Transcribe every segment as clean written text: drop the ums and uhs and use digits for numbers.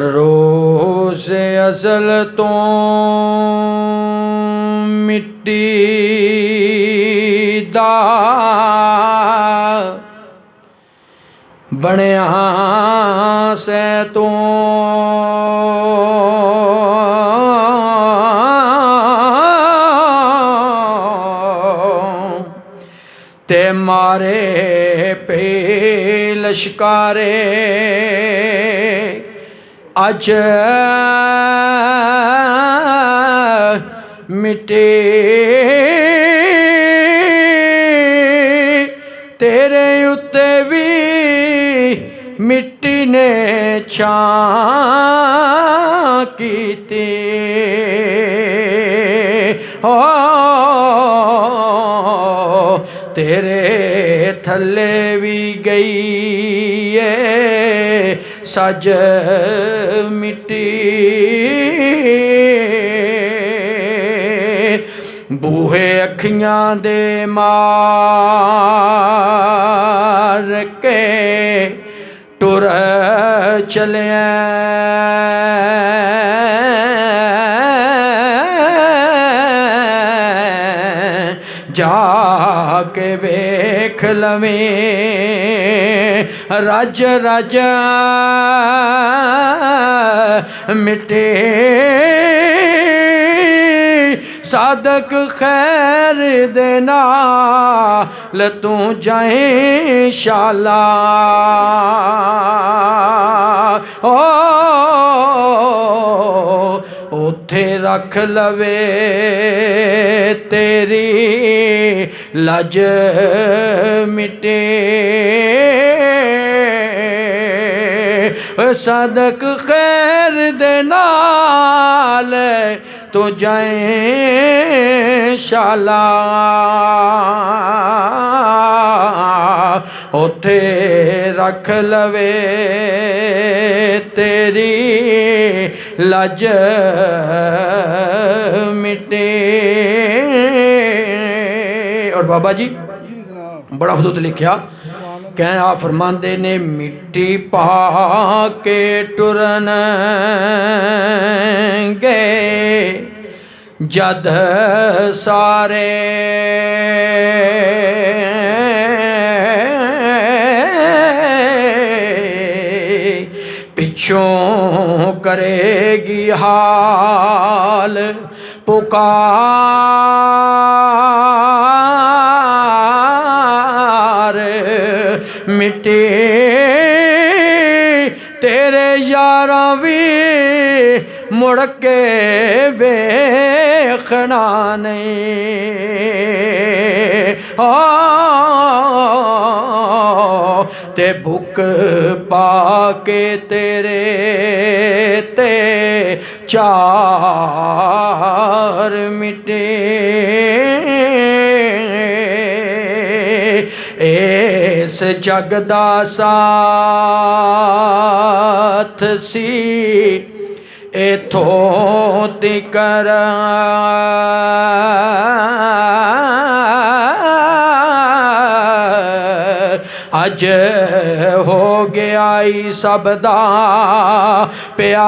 रोज़ अज़ल तो मिट्टी दा बनया सै तू ते मारे पे लश्कारे अज मिटे तेरे उत्ते भी मिट्टी ने छां कीती हो तेरे थल्ले भी गई है सज मिट्टी बूहे अखियां दे मार के टुर चलिया जाके वेख लवें रज रज मिटे सादक खैर दे नाल तू जाए शाला ओ उथे रख लवे तेरी लज मिटे सदक खैर दे नाल तो जाए शाला उथे रख लवे तेरी लज मिटे। और बाबा जी बड़ा खुद लिखा कह आप फरमाते ने मिट्टी पा के टुरन गए जद सारे पिछों करेगी हाल पुकार मिटे तेरे यारा भी मुड़ के वेखना नहीं ते भुक पाके तेरे ते चार मिटे इस जग दा साथ सी इथों तिकर अज हो गया ई सब दा प्यार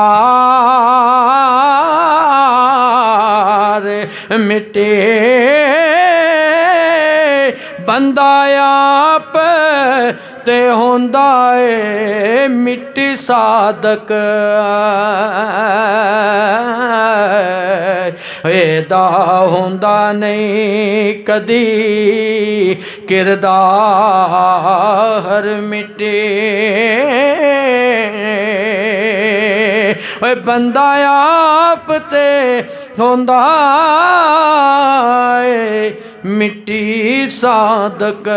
मिटे बंदा आप ते होंदा है मिट्टी सादक एदा होंदा नहीं कदी किरदार मिटे बंदा आप ते होंदा मिट्टी सादक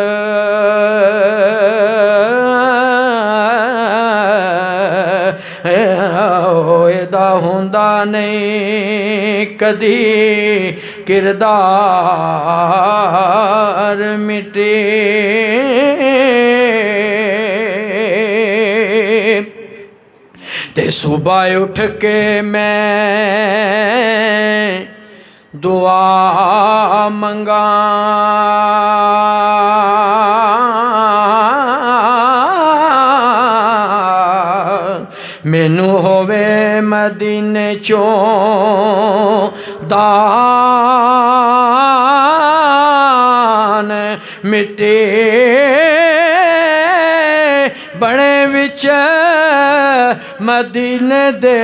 एदा होंदा नहीं कदी किरदार मिटे ते सुबह उठ के मैं दुआ मंगा मैनू होवे मदीने चों दान मिटे बने विच मदीने दे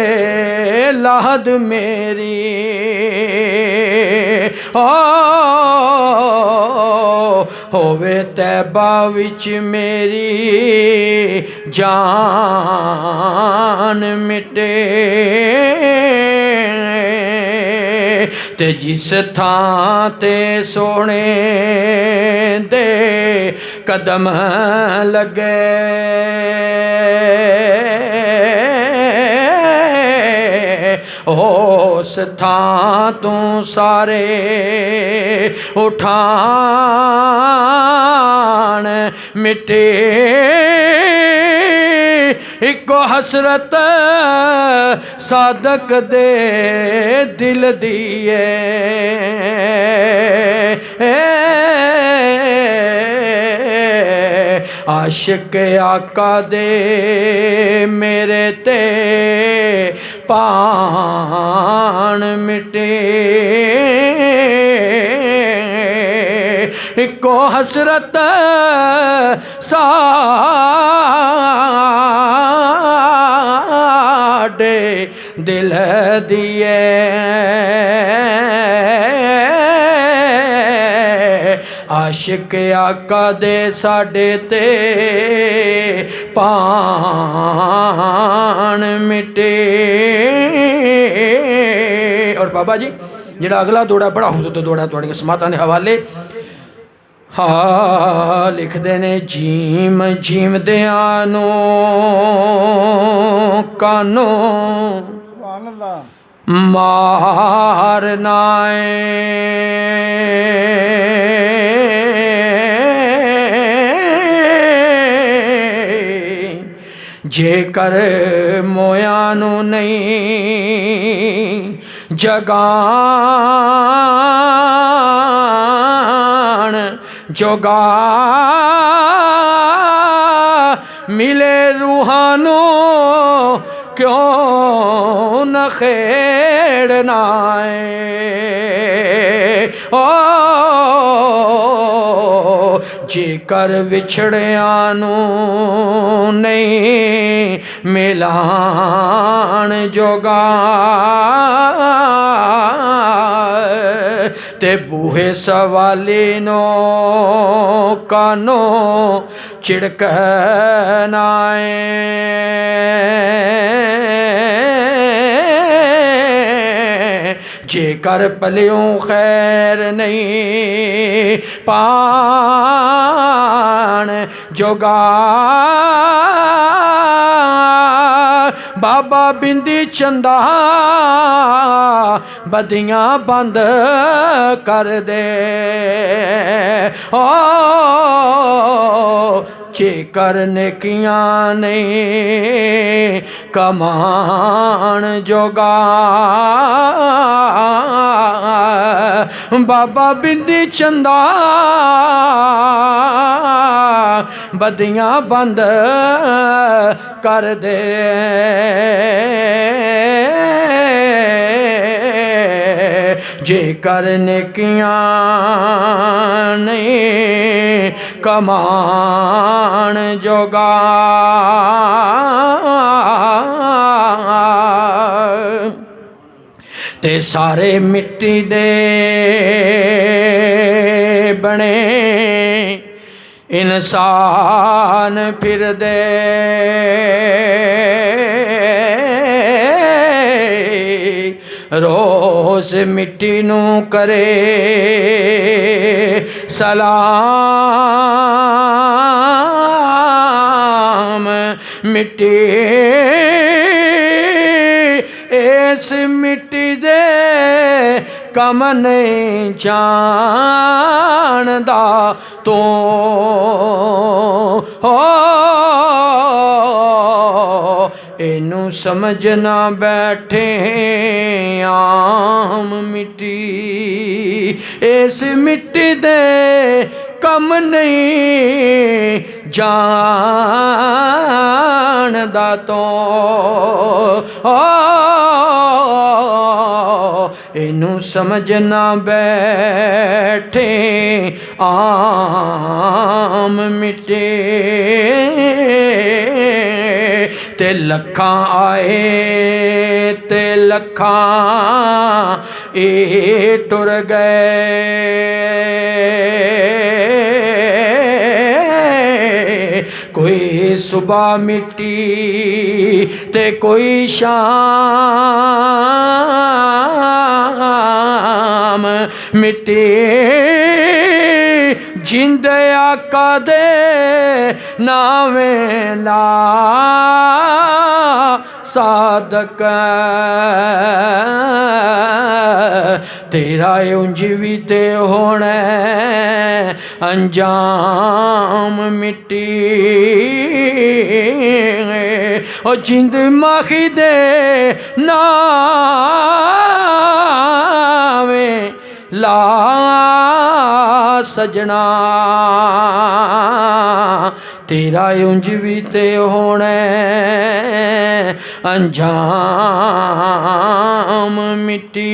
लाद मेरी होवे तैबा विच मेरी जान मिटे ते जिस थां ते सोने दे कदम लगे उस थां तू सारे उठान मिटे इको हसरत सादक दे दिल दिए आशिक आका दे मेरे ते पान मिटे इको हसरत साडे दिल दिए आशिक आका दे साडे ते पान मिटे। और बाबा जी जिहड़ा अगला दौड़ा बड़ा खूबसूरत दौड़ा तुहाडे समातां दे हवाले लिखते ने जीम जीम दयानो कानो मारनाए जेकर मोयानू नहीं जगान जोगा मिले रूहानो क्यों न खेड़ना ओ जेकर विछड़ियानू नहीं मिलान जोगा ते बूहे सवाली नो कानो चिड़कनाए जेकर पलियों खैर नहीं पान जोगा बाबा बिंदी चंदा बदियां बंद कर दे ओ जेकर नेकियां नहीं कमान जोगा बाबा बिंदी चंदा बदियां बंद कर दे जेकर नेकियां नहीं कमान जोगा ते सारे मिट्टी दे बने इंसान फिर दे रोज मिट्टी नू करे सलाम मिट्टी इस मिट्टी दे कम नहीं जानदा तो हो इनू समझना बैठे आम मिट्टी इस मिट्टी दे कम नहीं ਜਾਣਦਾ ਤੂੰ ਇਹਨੂੰ ਸਮਝ ਨਾ ਬੈਠੇ ਆਮ ਮਿਟੇ ਤੇ ਲੱਖਾਂ ਆਏ ਤੇ ਲੱਖਾਂ ਇਹ ਟੁਰ ਗਏ ਕੋਈ ਸੁਬਹ ਮਿੱਟੀ ਤੇ ਕੋਈ ਸ਼ਾਮ ਮਿੱਟੀ ਜਿੰਦ ਆਕਾ ਦੇ ਨਾਵੇਂ ਲਾ ਸਾਦਕ ਤੇਰਾ ਉਂਝ ਵੀ ਤੇ ਹੋਣਾ ਅੰਜਾਮ ਮਿੱਟੀ ਉਹ ਜਿੰਦ ਮਾਖੀ ਦੇ ਨਾਵੇਂ ਲਾ ਸਜਣਾ ਤੇਰਾ ਉਂਝ ਵੀ ਤੇ ਹੋਣਾ ਅੰਜਾਮ ਮਿੱਟੀ